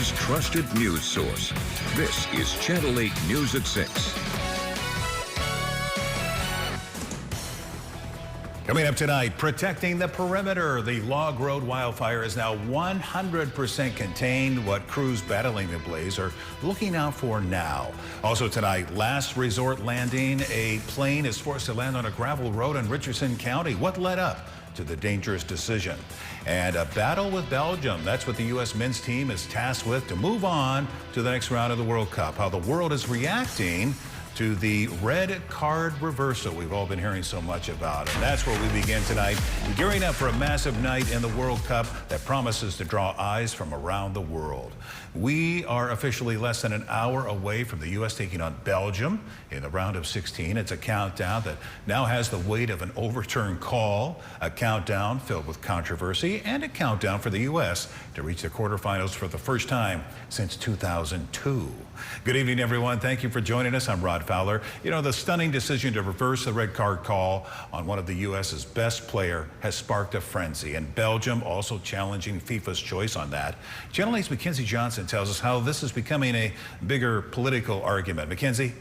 America's trusted news source. This is Channel 8 News at 6. Coming up tonight, protecting the perimeter. The Log Road wildfire is now 100% contained. What crews battling the blaze are looking out for now. Also tonight, last resort landing. A plane is forced to land on a gravel road in Richardson County. What led up to the dangerous decision? And a battle with Belgium. That's what the U.S. men's team is tasked with to move on to the next round of the World Cup. How the world is reacting to the red card reversal we've all been hearing so much about. And that's where we begin tonight, gearing up for a massive night in the World Cup that promises to draw eyes from around the world. We are officially less than an hour away from the U.S. taking on Belgium in the round of 16. It's a countdown that now has the weight of an overturned call, a countdown filled with controversy, and a countdown for the U.S. to reach the quarterfinals for the first time since 2002. Good evening, everyone. Thank you for joining us. I'm Rod Fowler. You know, the stunning decision to reverse the red card call on one of the U.S.'s best player has sparked a frenzy, and Belgium also challenging FIFA's choice on that. Channel 8's Mackenzie Johnson tells us how this is becoming a bigger political argument. Mackenzie?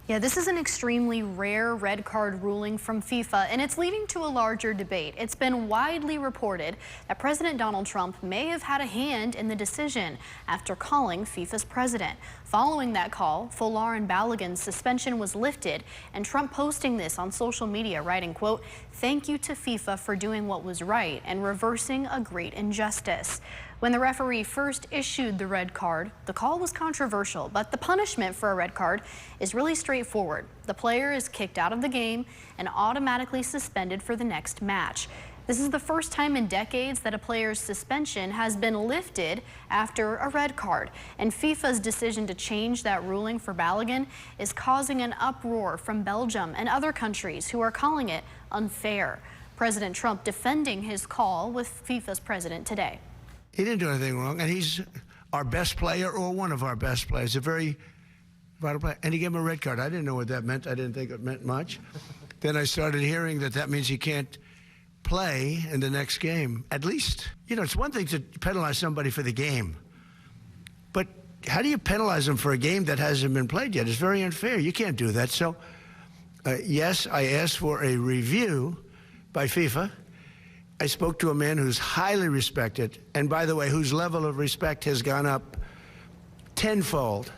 Yeah, this is an extremely rare red card ruling from FIFA, and it's leading to a larger debate. It's been widely reported that President Donald Trump may have had a hand in the decision after calling FIFA's president. Following that call, Folarin Balogun's suspension was lifted, and Trump posting this on social media, writing, quote, "Thank you to FIFA for doing what was right and reversing a great injustice." When the referee first issued the red card, the call was controversial, but the punishment for a red card is really straightforward. The player is kicked out of the game and automatically suspended for the next match. This is the first time in decades that a player's suspension has been lifted after a red card, and FIFA's decision to change that ruling for Balogun is causing an uproar from Belgium and other countries who are calling it unfair. President Trump defending his call with FIFA's president today. He didn't do anything wrong, and he's our best player or one of our best players, a very vital player. And he gave him a red card. I didn't know what that meant. I didn't think it meant much. Then I started hearing that means he can't play in the next game. At least, you know, it's one thing to penalize somebody for the game, but how do you penalize them for a game that hasn't been played yet? It's very unfair. You can't do that. So, yes, I asked for a review by FIFA. I spoke to a man who's highly respected, and by the way, whose level of respect has gone up tenfold.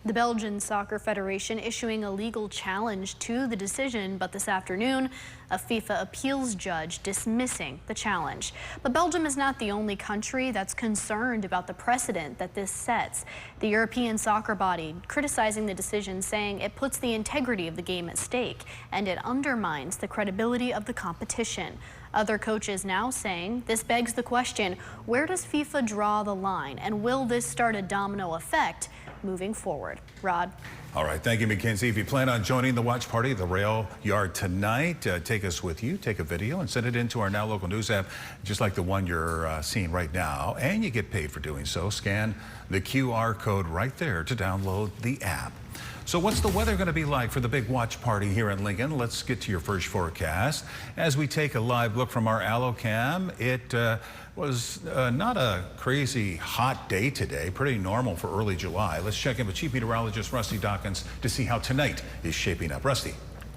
The Belgian Soccer Federation issuing a legal challenge to the decision, but this afternoon, a FIFA appeals judge dismissing the challenge. But Belgium is not the only country that's concerned about the precedent that this sets. The European soccer body criticizing the decision, saying it puts the integrity of the game at stake and it undermines the credibility of the competition. Other coaches now saying this begs the question, where does FIFA draw the line, and will this start a domino effect moving forward? Rod? All right, thank you, Mackenzie. If you plan on joining the watch party at the rail yard tonight, take us with you, take a video and send it into our Now Local News app, just like the one you're seeing right now, and you get paid for doing so. Scan the QR code right there to download the app. So what's the weather going to be like for the big watch party here in Lincoln? Let's get to your first forecast. As we take a live look from our AlloCam, it was not a crazy hot day today, pretty normal for early July. Let's check in with Chief Meteorologist Rusty Dawkins to see how tonight is shaping up. Rusty.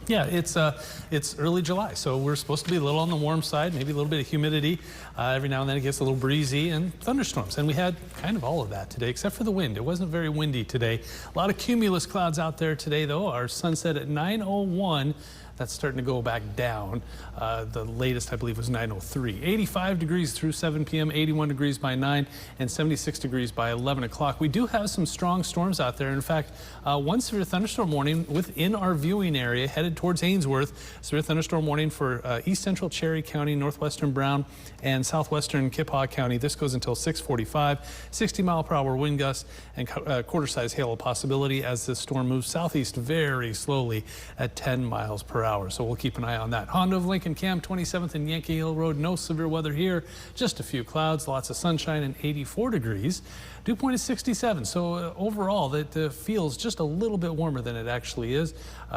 Yeah, it's early July, so we're supposed to be a little on the warm side, maybe a little bit of humidity. Every now and then it gets a little breezy, and thunderstorms. And we had kind of all of that today, except for the wind. It wasn't very windy today. A lot of cumulus clouds out there today, though. Our sunset at 9:01. That's starting to go back down. The latest, I believe, was 9:03. 85 degrees through 7 p.m., 81 degrees by 9, and 76 degrees by 11 o'clock. We do have some strong storms out there. In fact, one severe thunderstorm warning within our viewing area headed towards Ainsworth. Severe thunderstorm warning for east central Cherry County, northwestern Brown, and southwestern Kippaw County. This goes until 6:45. 60-mile-per-hour wind gusts and quarter-size hail a possibility as this storm moves southeast very slowly at 10 miles per hour. hours. So we'll keep an eye on that. Honda of Lincoln, Cam 27th and Yankee Hill Road. No severe weather here. Just a few clouds, lots of sunshine, and 84 degrees. Dew point is 67. So overall, that feels just a little bit warmer than it actually is.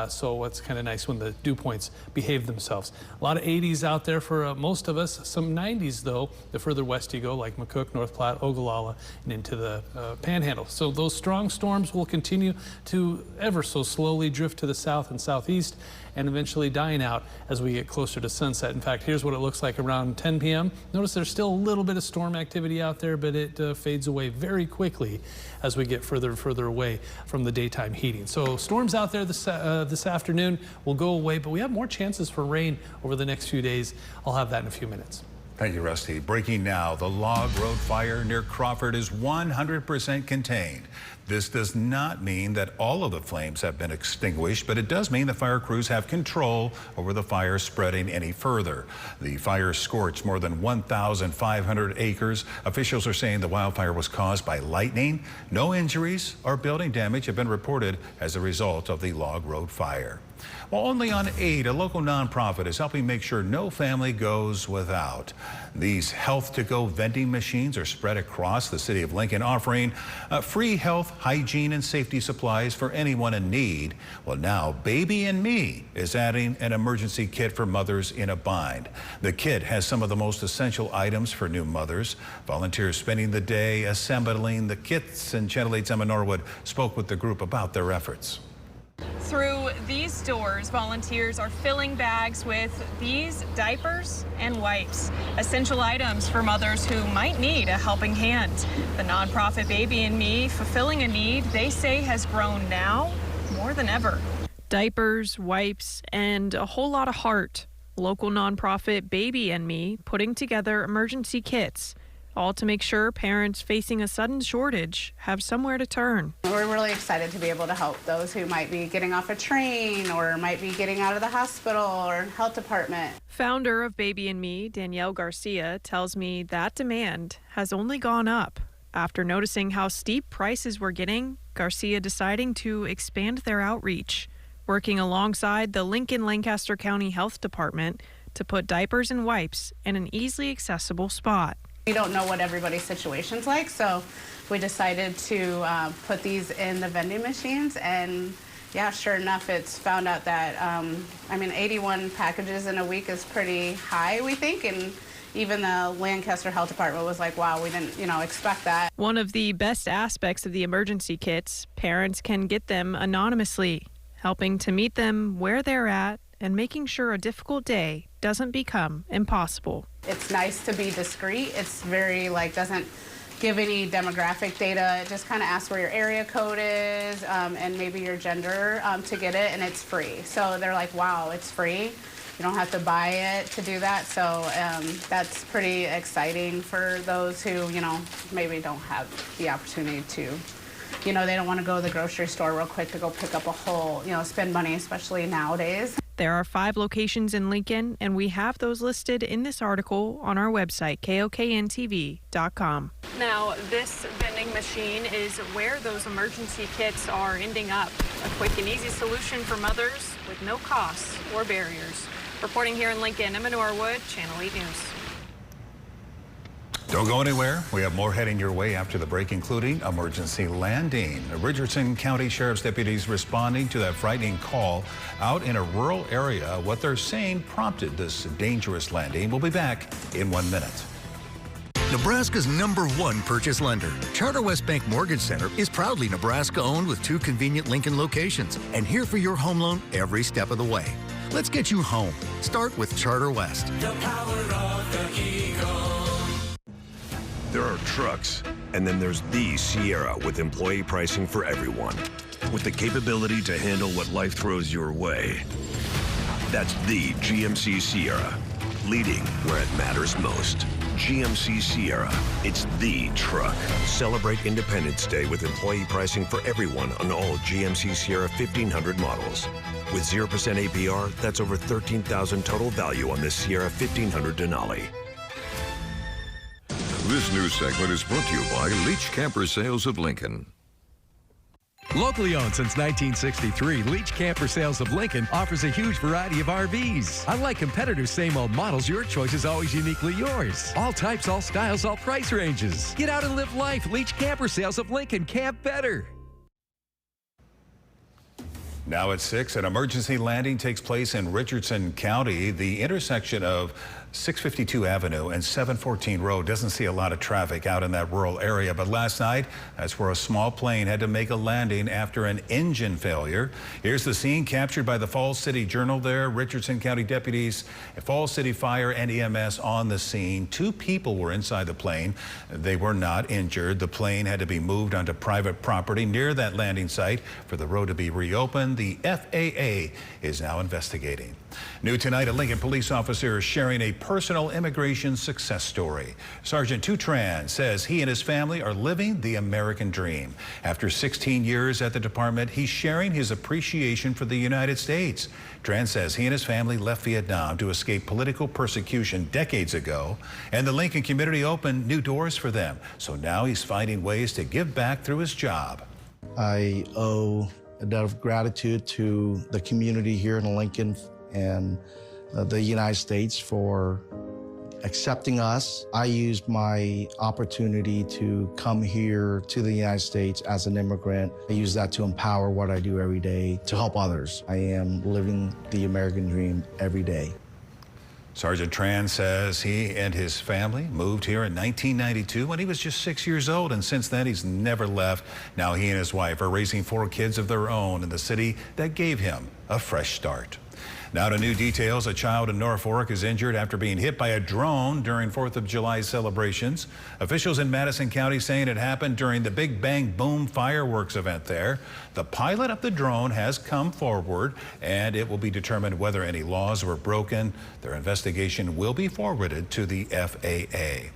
So it's kind of nice when the dew points behave themselves. A lot of 80s out there for most of us. Some 90s, though, the further west you go, like McCook, North Platte, Ogallala, and into the Panhandle. So those strong storms will continue to ever so slowly drift to the south and southeast and eventually dying out as we get closer to sunset. In fact, here's what it looks like around 10 p.m. Notice there's still a little bit of storm activity out there, but it fades away very quickly as we get further and further away from the daytime heating. So storms out there this afternoon will go away, but we have more chances for rain over the next few days. I'll have that in a few minutes. Thank you, Rusty. Breaking now, the Log Road fire near Crawford is 100% contained. This does not mean that all of the flames have been extinguished, but it does mean the fire crews have control over the fire spreading any further. The fire scorched more than 1,500 acres. Officials are saying the wildfire was caused by lightning. No injuries or building damage have been reported as a result of the Log Road fire. Well, Only on Aid, a local nonprofit, is helping make sure no family goes without. These health-to-go vending machines are spread across the city of Lincoln, offering free health, hygiene, and safety supplies for anyone in need. Well, now Baby and Me is adding an emergency kit for mothers in a bind. The kit has some of the most essential items for new mothers. Volunteers spending the day assembling the kits, and Channel 8's Emma Norwood spoke with the group about their efforts. Through these stores, volunteers are filling bags with these diapers and wipes, essential items for mothers who might need a helping hand. The nonprofit Baby and Me fulfilling a need they say has grown now more than ever. Diapers, wipes, and a whole lot of heart. Local nonprofit Baby and Me putting together emergency kits, all to make sure parents facing a sudden shortage have somewhere to turn. We're really excited to be able to help those who might be getting off a train or might be getting out of the hospital or health department. Founder of Baby and Me, Danielle Garcia, tells me that demand has only gone up. After noticing how steep prices were getting, Garcia deciding to expand their outreach, working alongside the Lincoln-Lancaster County Health Department to put diapers and wipes in an easily accessible spot. We don't know what everybody's situation's like, so we decided to put these in the vending machines, and yeah, sure enough, it's found out that, 81 packages in a week is pretty high, we think, and even the Lancaster Health Department was like, wow, we didn't, expect that. One of the best aspects of the emergency kits, parents can get them anonymously, helping to meet them where they're at and making sure a difficult day doesn't become impossible. It's nice to be discreet. It's very, doesn't give any demographic data. It just kind of asks where your area code is and maybe your gender to get it, and it's free. So they're like, wow, it's free. You don't have to buy it to do that. So that's pretty exciting for those who, maybe don't have the opportunity to. They don't want to go to the grocery store real quick to go pick up a whole, spend money, especially nowadays. There are 5 locations in Lincoln, and we have those listed in this article on our website, KOKNTV.com. Now, this vending machine is where those emergency kits are ending up. A quick and easy solution for mothers with no costs or barriers. Reporting here in Lincoln, Emma Norwood, Channel 8 News. Don't go anywhere. We have more heading your way after the break, including emergency landing. Richardson County Sheriff's deputies responding to that frightening call out in a rural area. What they're saying prompted this dangerous landing. We'll be back in 1 minute. Nebraska's #1 purchase lender, Charter West Bank Mortgage Center, is proudly Nebraska-owned with 2 convenient Lincoln locations and here for your home loan every step of the way. Let's get you home. Start with Charter West. The power of the Eagle. There are trucks, and then there's the Sierra with employee pricing for everyone. With the capability to handle what life throws your way. That's the GMC Sierra, leading where it matters most. GMC Sierra, it's the truck. Celebrate Independence Day with employee pricing for everyone on all GMC Sierra 1500 models. With 0% APR, that's over $13,000 total value on this Sierra 1500 Denali. This news segment is brought to you by Leach Camper Sales of Lincoln. Locally owned since 1963, Leach Camper Sales of Lincoln offers a huge variety of RVs. Unlike competitors' same old models, your choice is always uniquely yours. All types, all styles, all price ranges. Get out and live life. Leach Camper Sales of Lincoln. Camp better. Now at 6, an emergency landing takes place in Richardson County. The intersection of 652 Avenue and 714 Road doesn't see a lot of traffic out in that rural area, but last night, that's where a small plane had to make a landing after an engine failure. Here's the scene captured by the Falls City Journal there. Richardson County deputies, Falls City Fire and EMS on the scene. 2 people were inside the plane. They were not injured. The plane had to be moved onto private property near that landing site for the road to be reopened. The FAA is now investigating. New tonight, a Lincoln police officer is sharing a personal immigration success story. Sergeant Tutran says he and his family are living the American dream. After 16 years at the department, he's sharing his appreciation for the United States. Tran says he and his family left Vietnam to escape political persecution decades ago, and the Lincoln community opened new doors for them. So now he's finding ways to give back through his job. I owe a debt of gratitude to the community here in Lincoln and the United States for accepting us. I used my opportunity to come here to the United States as an immigrant. I use that to empower what I do every day to help others. I am living the American dream every day. Sergeant Tran says he and his family moved here in 1992 when he was just 6 years old, and since then he's never left. Now he and his wife are raising 4 kids of their own in the city that gave him a fresh start. Now to new details. A child in Norfolk is injured after being hit by a drone during 4th of July celebrations. Officials in Madison County saying it happened during the Big Bang Boom fireworks event there. The pilot of the drone has come forward, and it will be determined whether any laws were broken. Their investigation will be forwarded to the FAA.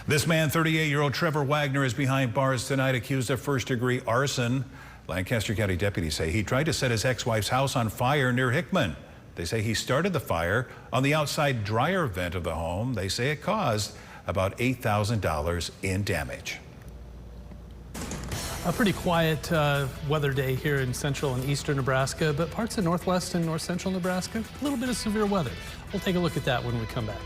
This man, 38-year-old Trevor Wagner, is behind bars tonight, accused of first-degree arson. Lancaster County deputies say he tried to set his ex-wife's house on fire near Hickman. They say he started the fire on the outside dryer vent of the home. They say it caused about $8,000 in damage. A pretty quiet weather day here in central and eastern Nebraska, but parts of northwest and north central Nebraska, a little bit of severe weather. We'll take a look at that when we come back.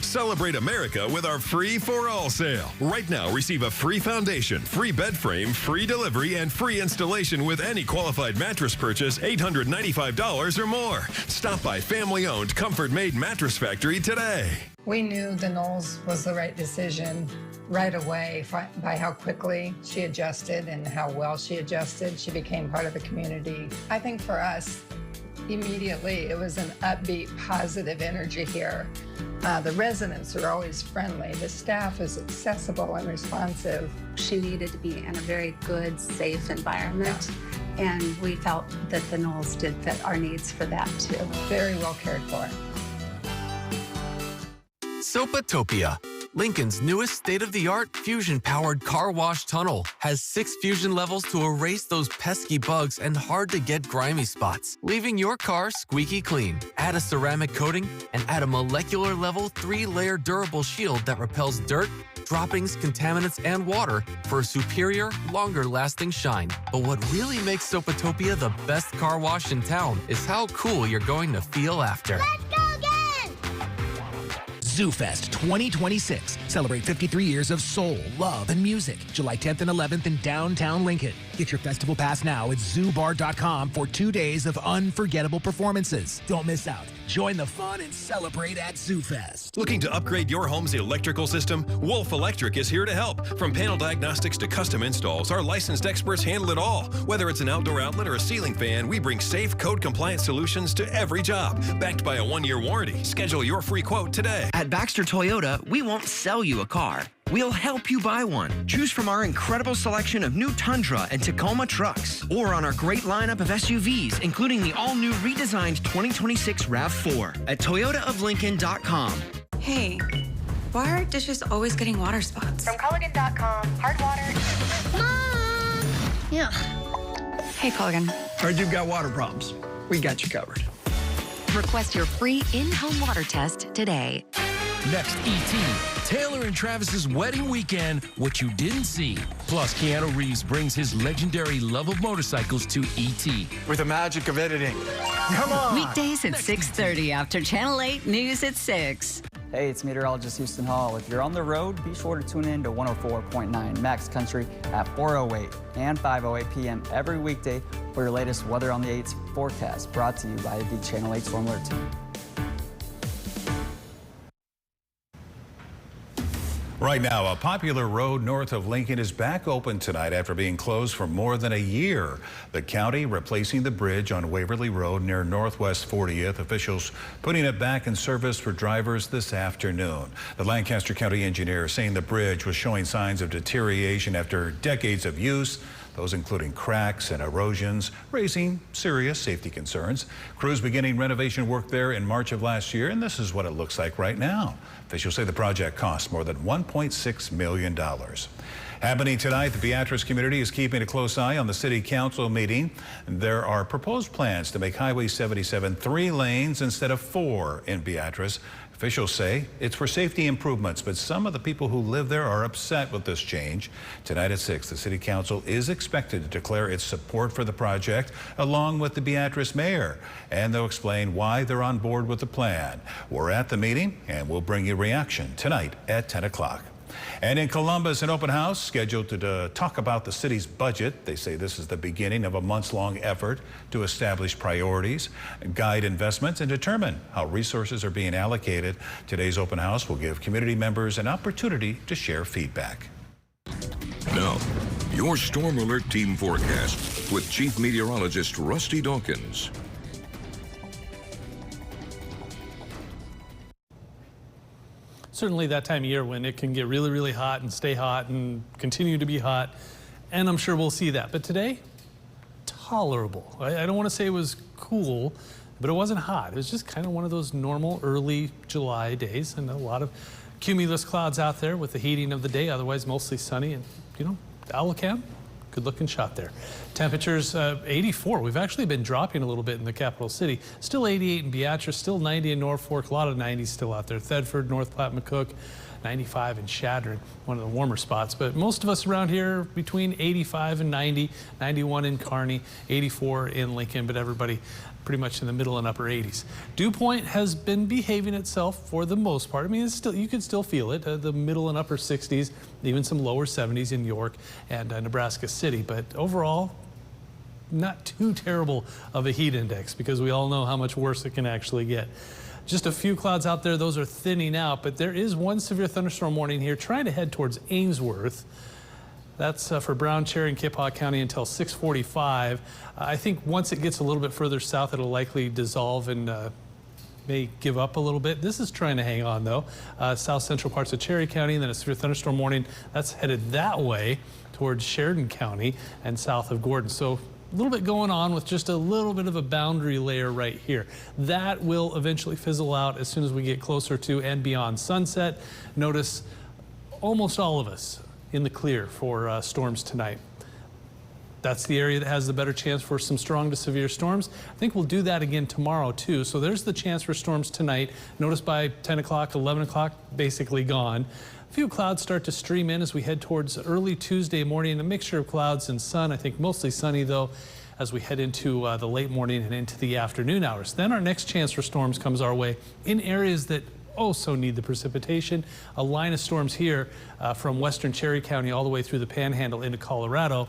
Celebrate America with our free for all sale. Right now, receive a free foundation, free bed frame, free delivery, and free installation with any qualified mattress purchase $895 or more. Stop by family-owned Comfort Made Mattress Factory today. We knew the Knowles was the right decision right away by how quickly she adjusted and how well she adjusted. She became part of the community. I think for us, immediately, it was an upbeat, positive energy here. The residents are always friendly. The staff is accessible and responsive. She needed to be in a very good, safe environment, and we felt that the Knowles did fit our needs for that too. Very well cared for. Sopatopia, Lincoln's newest state-of-the-art fusion-powered car wash tunnel, has 6 fusion levels to erase those pesky bugs and hard-to-get grimy spots, leaving your car squeaky clean. Add a ceramic coating and add a molecular-level 3-layer durable shield that repels dirt, droppings, contaminants, and water for a superior, longer-lasting shine. But what really makes Sopatopia the best car wash in town is how cool you're going to feel after. Let's go again! ZooFest 2026. Celebrate 53 years of soul, love, and music. July 10th and 11th in downtown Lincoln. Get your festival pass now at zoobar.com for 2 days of unforgettable performances. Don't miss out. Join the fun and celebrate at ZooFest. Looking to upgrade your home's electrical system? Wolf Electric is here to help. From panel diagnostics to custom installs, our licensed experts handle it all. Whether it's an outdoor outlet or a ceiling fan, we bring safe, code-compliant solutions to every job. Backed by a 1-year warranty. Schedule your free quote today. At Baxter Toyota, we won't sell you a car. We'll help you buy one. Choose from our incredible selection of new Tundra and Tacoma trucks, or on our great lineup of SUVs, including the all-new redesigned 2026 RAV4 at toyotaoflincoln.com. Hey, why are dishes always getting water spots? From Culligan.com, hard water. Mom! Yeah. Hey, Culligan. Heard you've got water problems. We got you covered. Request your free in-home water test today. Next, E.T. Taylor and Travis's wedding weekend, what you didn't see. Plus, Keanu Reeves brings his legendary love of motorcycles to E.T. With the magic of editing. Come on! Weekdays at 6:30 after Channel 8 News at 6. Hey, it's meteorologist Houston Hall. If you're on the road, be sure to tune in to 104.9 Max Country at 4:08 and 5:08 p.m. every weekday for your latest Weather on the 8's forecast, brought to you by the Channel 8 Storm Alert Team. Right now, a popular road north of Lincoln is back open tonight after being closed for more than a year. The county replacing the bridge on Waverly Road near Northwest 40th. Officials putting it back in service for drivers this afternoon. The Lancaster County engineer saying the bridge was showing signs of deterioration after decades of use, those including cracks and erosions, raising serious safety concerns. Crews beginning renovation work there in March of last year, and this is what it looks like right now. Officials say the project cost more than $1.6 million. Happening tonight, the Beatrice community is keeping a close eye on the city council meeting. There are proposed plans to make Highway 77 3 lanes instead of 4 in Beatrice. Officials say it's for safety improvements, but some of the people who live there are upset with this change. Tonight at 6, the city council is expected to declare its support for the project along with the Beatrice mayor, and they'll explain why they're on board with the plan. We're at the meeting and we'll bring you reaction tonight at 10 o'clock. And in Columbus, an open house scheduled to talk about the city's budget. They say this is the beginning of a months-long effort to establish priorities, guide investments, and determine how resources are being allocated. Today's open house will give community members an opportunity to share feedback. Now, your Storm Alert Team forecast with Chief Meteorologist Rusty Dawkins. Certainly that time of year when it can get really, really hot and stay hot and continue to be hot, and I'm sure we'll see that. But today, tolerable. I don't want to say it was cool, but it wasn't hot. It was just kind of one of those normal early July days, and a lot of cumulus clouds out there with the heating of the day, otherwise mostly sunny, and you know, owl cam, good looking shot there. Temperatures 84. We've actually been dropping a little bit in the capital city. Still 88 in Beatrice, still 90 in Norfolk, a lot of 90s still out there. Thedford, North Platte, McCook, 95 in Chadron, one of the warmer spots. But most of us around here between 85 and 90, 91 in Kearney, 84 in Lincoln, but everybody pretty much in the middle and upper 80s. Dew point has been behaving itself for the most part. I mean, it's still, you can still feel it, the middle and upper 60s, even some lower 70s in York and Nebraska City. But overall, not too terrible of a heat index because we all know how much worse it can actually get. Just a few clouds out there. Those are thinning out, but there is one severe thunderstorm warning here trying to head towards Ainsworth. That's for Brown, Cherry, and Kippawa County until 6:45. I think once it gets a little bit further south, it'll likely dissolve and may give up a little bit. This is trying to hang on, though. South central parts of Cherry County, and then a severe thunderstorm warning. That's headed that way towards Sheridan County and south of Gordon. So a little bit going on with just a little bit of a boundary layer right here. That will eventually fizzle out as soon as we get closer to and beyond sunset. Notice almost all of us in the clear for storms tonight. That's the area that has the better chance for some strong to severe storms. I think we'll do that again tomorrow too. So there's the chance for storms tonight. Notice by 10 o'clock, 11 o'clock, basically gone. A few clouds start to stream in as we head towards early Tuesday morning. A mixture of clouds and sun. I think mostly sunny though as we head into the late morning and into the afternoon hours. Then our next chance for storms comes our way in areas that also need the precipitation. A line of storms here from western Cherry County all the way through the Panhandle into Colorado.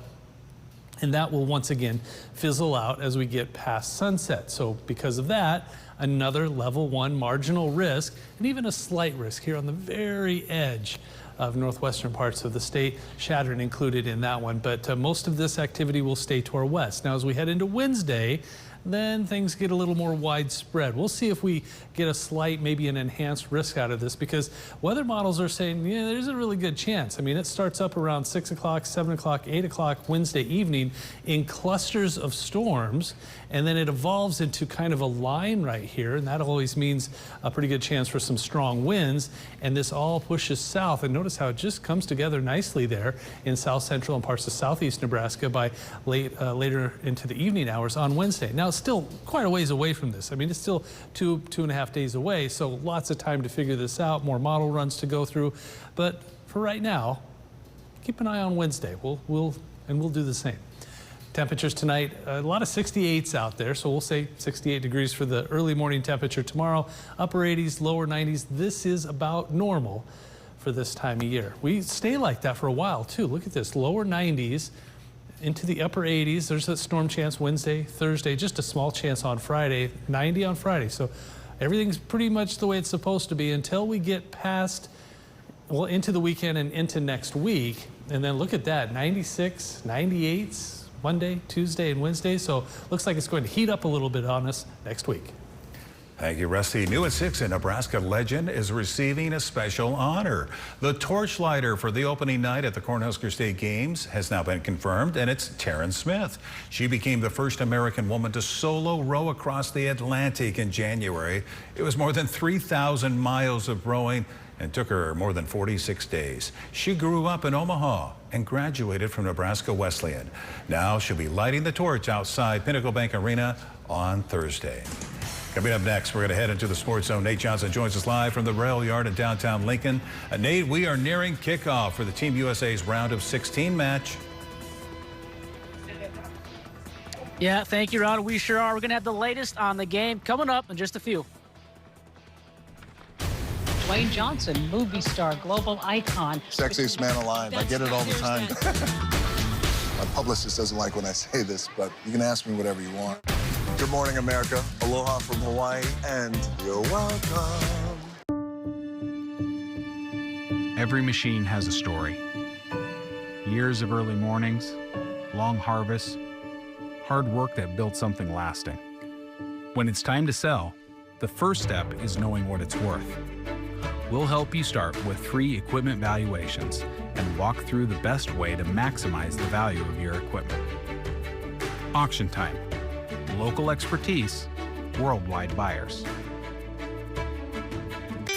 And that will once again fizzle out as we get past sunset. So because of that, another level 1 marginal risk and even a slight risk here on the very edge of northwestern parts of the state, Chadron included in that one. But most of this activity will stay to our west. Now as we head into Wednesday, then things get a little more widespread. We'll see if we get a slight, maybe an enhanced risk out of this because weather models are saying, yeah, there's a really good chance. I mean, it starts up around 6 o'clock, 7 o'clock, 8 o'clock Wednesday evening in clusters of storms, and then it evolves into kind of a line right here, and that always means a pretty good chance for some strong winds, and this all pushes south. And notice how it just comes together nicely there in south central and parts of southeast Nebraska by later into the evening hours on Wednesday. Now, it's still quite a ways away from this. I mean, it's still 2.5 days away, so lots of time to figure this out, more model runs to go through. But for right now, keep an eye on Wednesday. We'll do the same. Temperatures tonight, a lot of 68s out there, so we'll say 68 degrees for the early morning temperature tomorrow. Upper 80s, lower 90s. This is about normal for this time of year. We stay like that for a while too. Look at this, lower 90s into the upper 80s. There's a storm chance Wednesday, Thursday, just a small chance on Friday, 90 on Friday. So everything's pretty much the way it's supposed to be until we get past, well, into the weekend and into next week. And then look at that, 96, 98s. Monday, Tuesday, and Wednesday, so looks like it's going to heat up a little bit on us next week. Thank you, Rusty. New at 6, a Nebraska legend is receiving a special honor. The torchlighter for the opening night at the Cornhusker State Games has now been confirmed, and it's Taryn Smith. She became the first American woman to solo row across the Atlantic in January. It was more than 3,000 miles of rowing and took her more than 46 days. She grew up in Omaha and graduated from Nebraska Wesleyan. Now she'll be lighting the torch outside Pinnacle Bank Arena on Thursday. Coming up next, we're going to head into the Sports Zone. Nate Johnson joins us live from the rail yard in downtown Lincoln. Nate, we are nearing kickoff for the Team USA's round of 16 match. Yeah, thank you, Ron. We sure are. We're going to have the latest on the game coming up in just a few. Dwayne Johnson, movie star, global icon. Sexiest man alive. I get it all the time. My publicist doesn't like when I say this, but you can ask me whatever you want. Good morning, America. Aloha from Hawaii, and you're welcome. Every machine has a story. Years of early mornings, long harvests, hard work that built something lasting. When it's time to sell, the first step is knowing what it's worth. We'll help you start with free equipment valuations and walk through the best way to maximize the value of your equipment. Auction Time. Local expertise, worldwide buyers.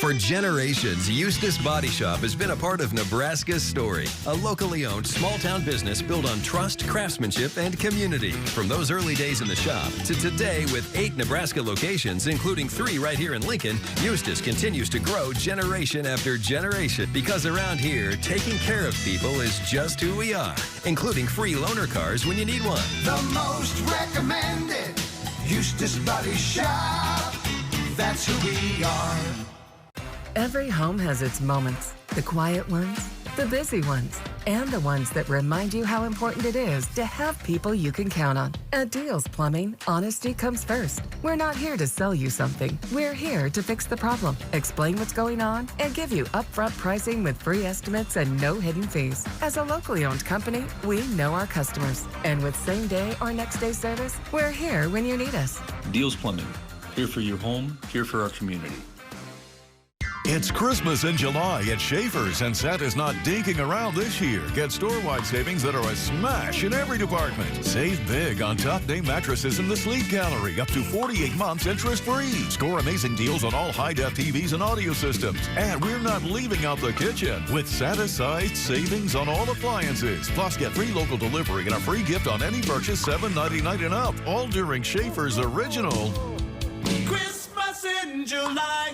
For generations, Eustis Body Shop has been a part of Nebraska's story. A locally owned small-town business built on trust, craftsmanship, and community. From those early days in the shop to today with 8 Nebraska locations, including 3 right here in Lincoln, Eustis continues to grow generation after generation. Because around here, taking care of people is just who we are, including free loaner cars when you need one. The most recommended Eustis Body Shop. That's who we are. Every home has its moments, the quiet ones, the busy ones, and the ones that remind you how important it is to have people you can count on. At Deals Plumbing, honesty comes first. We're not here to sell you something. We're here to fix the problem, explain what's going on, and give you upfront pricing with free estimates and no hidden fees. As a locally owned company, we know our customers. And with same-day or next-day service, we're here when you need us. Deals Plumbing, here for your home, here for our community. It's Christmas in July at Schaefer's, and Santa's not dinking around this year. Get store-wide savings that are a smash in every department. Save big on top-name mattresses in the Sleep Gallery, up to 48 months interest-free. Score amazing deals on all high-def TVs and audio systems. And we're not leaving out the kitchen with Santa-sized savings on all appliances. Plus, get free local delivery and a free gift on any purchase $7.99 and up. All during Schaefer's Original Christmas in July.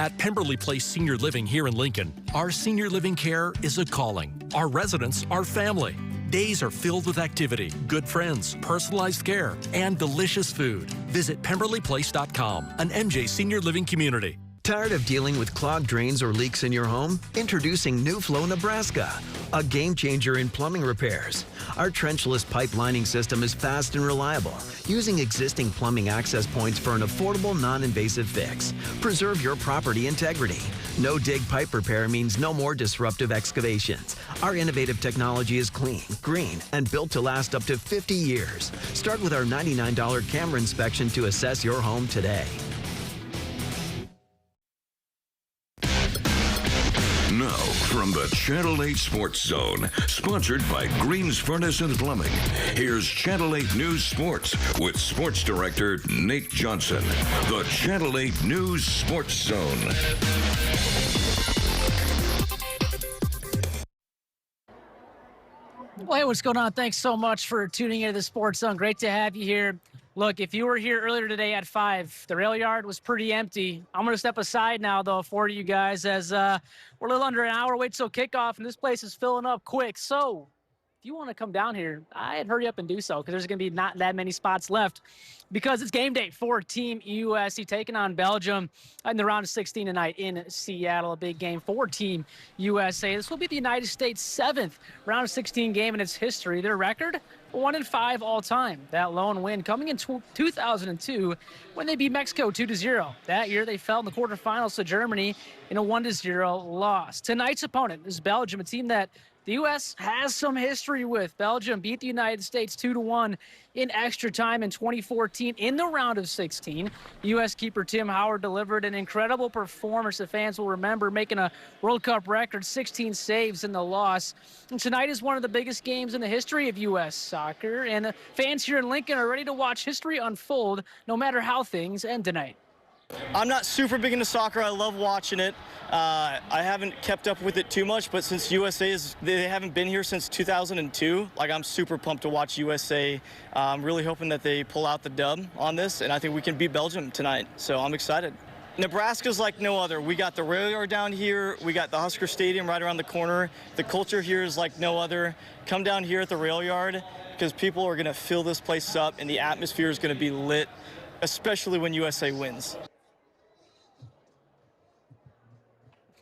At Pemberley Place Senior Living here in Lincoln, our senior living care is a calling. Our residents are family. Days are filled with activity, good friends, personalized care, and delicious food. Visit PemberleyPlace.com, an MJ Senior Living community. Tired of dealing with clogged drains or leaks in your home? Introducing New Flow Nebraska, a game changer in plumbing repairs. Our trenchless pipe lining system is fast and reliable, using existing plumbing access points for an affordable, non-invasive fix. Preserve your property integrity. No dig pipe repair means no more disruptive excavations. Our innovative technology is clean, green, and built to last up to 50 years. Start with our $99 camera inspection to assess your home today. Now, from the Channel 8 Sports Zone, sponsored by Green's Furnace and Plumbing, here's Channel 8 News Sports with Sports Director Nate Johnson. The Channel 8 News Sports Zone. Well, hey, what's going on? Thanks so much for tuning into the Sports Zone. Great to have you here. Look, if you were here earlier today at 5, the rail yard was pretty empty. I'm going to step aside now, though, for you guys, as we're a little under an hour away till kickoff, and this place is filling up quick. So if you want to come down here, I'd hurry up and do so, because there's going to be not that many spots left, because it's game day for Team USA taking on Belgium in the round of 16 tonight in Seattle. A big game for Team USA. This will be the United States' 7th round of 16 game in its history. Their record, 1-5 all time. That lone win coming in 2002 when they beat Mexico 2-0. That year they fell in the quarterfinals to Germany in a 1-0 loss. Tonight's opponent is Belgium, a team that the U.S. has some history with. Belgium beat the United States 2-1 in extra time in 2014 in the round of 16. U.S. keeper Tim Howard delivered an incredible performance the fans will remember, making a World Cup record 16 saves in the loss. And tonight is one of the biggest games in the history of U.S. soccer, and fans here in Lincoln are ready to watch history unfold no matter how things end tonight. I'm not super big into soccer. I love watching it. I haven't kept up with it too much, but since they haven't been here since 2002, I'm super pumped to watch USA. I'm really hoping that they pull out the dub on this, and I think we can beat Belgium tonight, so I'm excited. Nebraska's like no other. We got the rail yard down here. We got the Husker Stadium right around the corner. The culture here is like no other. Come down here at the rail yard, because people are going to fill this place up, and the atmosphere is going to be lit, especially when USA wins.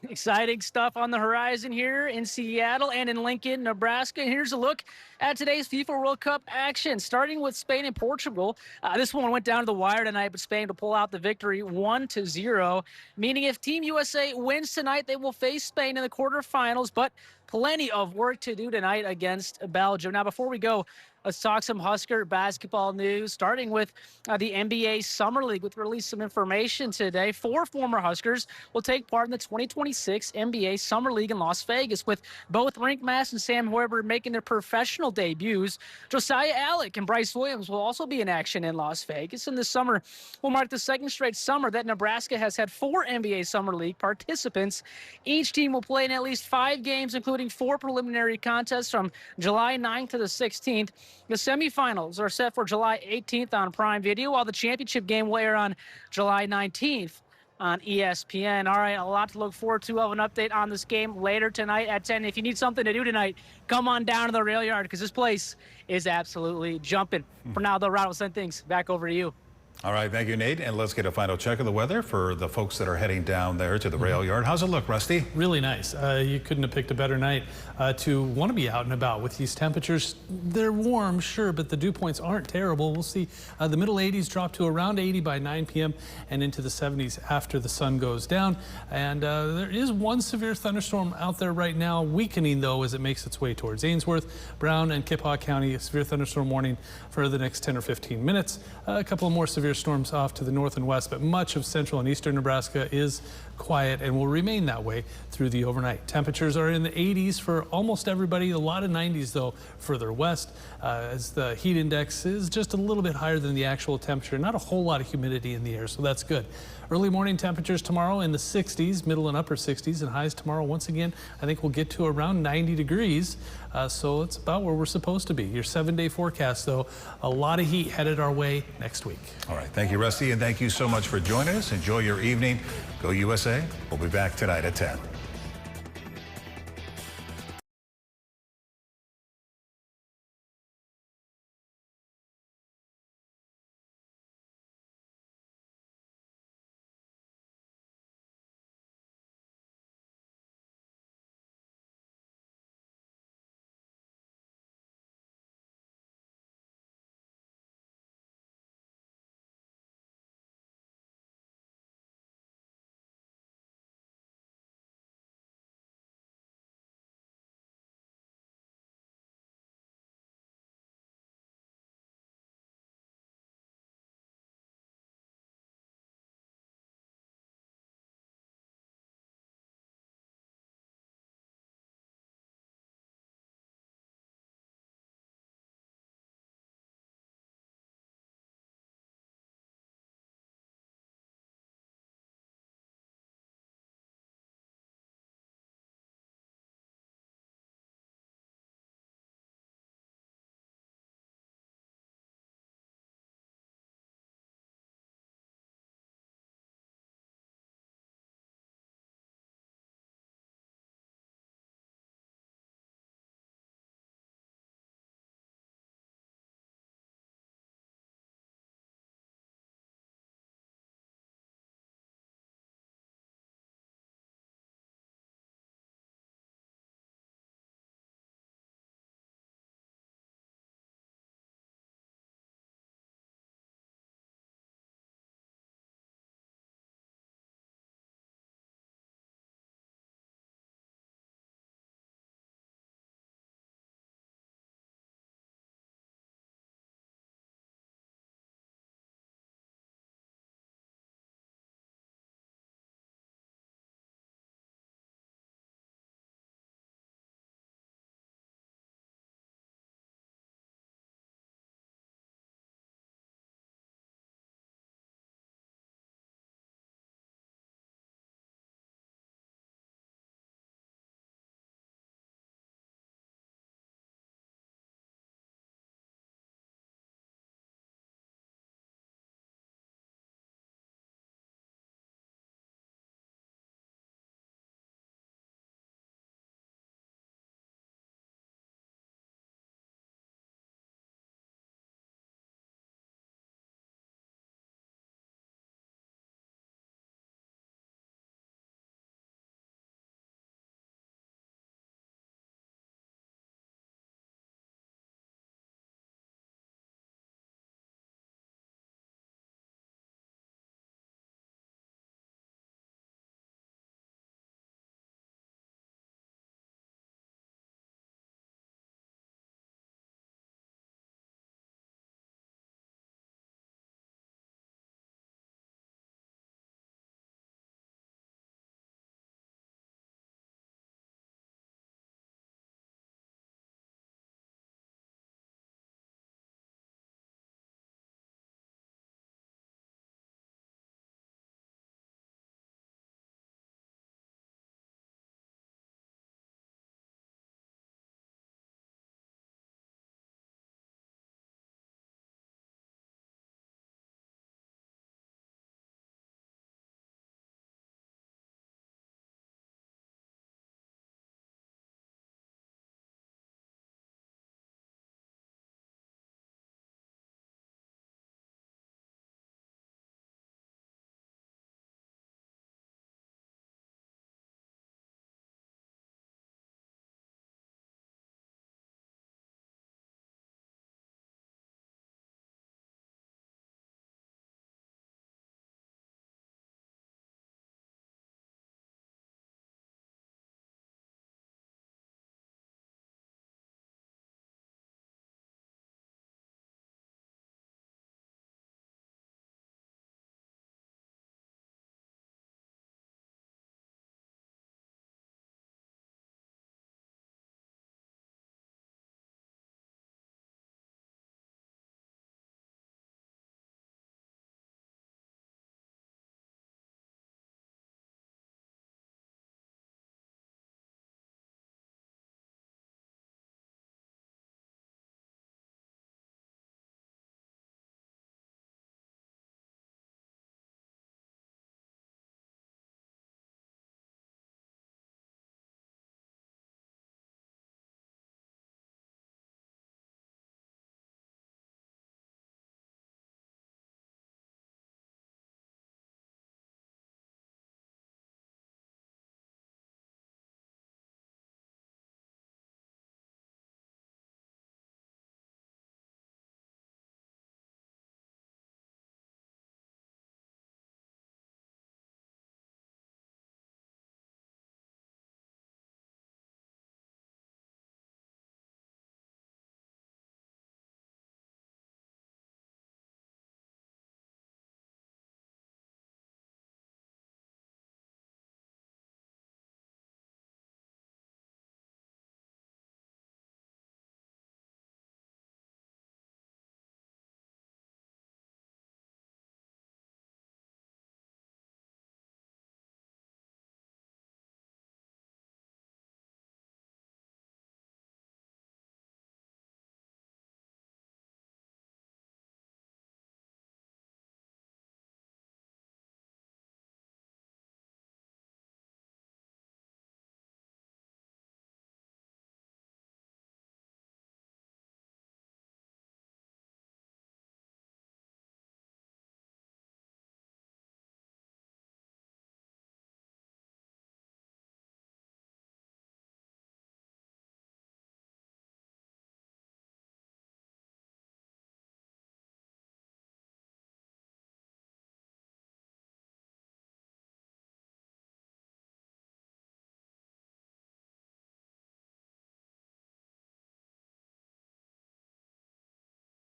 Exciting stuff on the horizon here in Seattle and in Lincoln, Nebraska. And here's a look at today's FIFA World Cup action, starting with Spain and Portugal. This one went down to the wire tonight, but Spain to pull out the victory 1-0, meaning if Team USA wins tonight, they will face Spain in the quarterfinals, but plenty of work to do tonight against Belgium. Now, before we go, let's talk some Husker basketball news, starting with the NBA Summer League, which released some information today. 4 former Huskers will take part in the 2026 NBA Summer League in Las Vegas, with both Rink Mass and Sam Hoiberg making their professional debuts. Josiah Alec and Bryce Williams will also be in action in Las Vegas. And this summer will mark the second straight summer that Nebraska has had 4 NBA Summer League participants. Each team will play in at least 5 games, including 4 preliminary contests from July 9th to the 16th. The semifinals are set for July 18th on Prime Video, while the championship game will air on July 19th on ESPN. All right, a lot to look forward to. I'll have an update on this game later tonight at 10. If you need something to do tonight, come on down to the rail yard, because this place is absolutely jumping. For now, though, Rod will send things back over to you. All right, thank you, Nate. And let's get a final check of the weather for the folks that are heading down there to the rail yard. How's it look, Rusty? Really nice. You couldn't have picked a better night to want to be out and about with these temperatures. They're warm, sure, but the dew points aren't terrible. We'll see the middle 80s drop to around 80 by 9 p.m. and into the 70s after the sun goes down. And there is one severe thunderstorm out there right now, weakening, though, as it makes its way towards Ainsworth, Brown, and Kippaw County. A severe thunderstorm warning for the next 10 or 15 minutes. A couple of more severe storms off to the north and west, but much of central and eastern Nebraska is quiet and will remain that way through the overnight. Temperatures are in the 80s for almost everybody, a lot of 90s though further west, as the heat index is just a little bit higher than the actual temperature. Not a whole lot of humidity in the air, so that's good. Early morning temperatures tomorrow in the 60s, middle and upper 60s, and highs tomorrow once again I think we'll get to around 90 degrees, so it's about where we're supposed to be. Your 7-day forecast, though, a lot of heat headed our way next week. All right, thank you, Rusty, and thank you so much for joining us. Enjoy your evening. Go USA. We'll be back tonight at 10.